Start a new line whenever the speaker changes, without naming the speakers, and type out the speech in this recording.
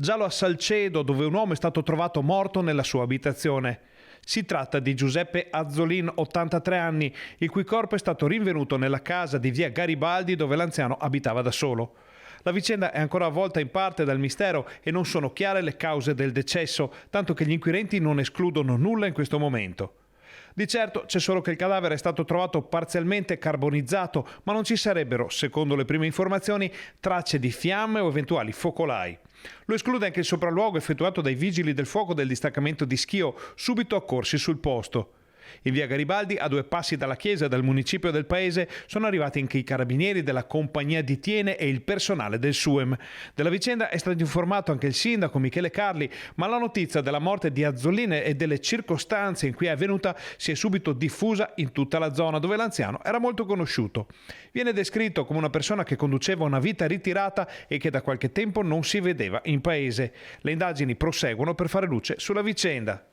Giallo a Salcedo, dove un uomo è stato trovato morto nella sua abitazione. Si tratta di Giuseppe Azzolin, 83 anni, il cui corpo è stato rinvenuto nella casa di via Garibaldi dove l'anziano abitava da solo. La vicenda è ancora avvolta in parte dal mistero e non sono chiare le cause del decesso, tanto che gli inquirenti non escludono nulla in questo momento. Di certo c'è solo che il cadavere è stato trovato parzialmente carbonizzato, ma non ci sarebbero, secondo le prime informazioni, tracce di fiamme o eventuali focolai. Lo esclude anche il sopralluogo effettuato dai vigili del fuoco del distaccamento di Schio, subito accorsi sul posto. In via Garibaldi, a 2 passi dalla chiesa e dal municipio del paese, sono arrivati anche i carabinieri della compagnia di Tiene e il personale del SUEM. Della vicenda è stato informato anche il sindaco Michele Carli, ma la notizia della morte di Azzolin e delle circostanze in cui è avvenuta si è subito diffusa in tutta la zona, dove l'anziano era molto conosciuto. Viene descritto come una persona che conduceva una vita ritirata e che da qualche tempo non si vedeva in paese. Le indagini proseguono per fare luce sulla vicenda.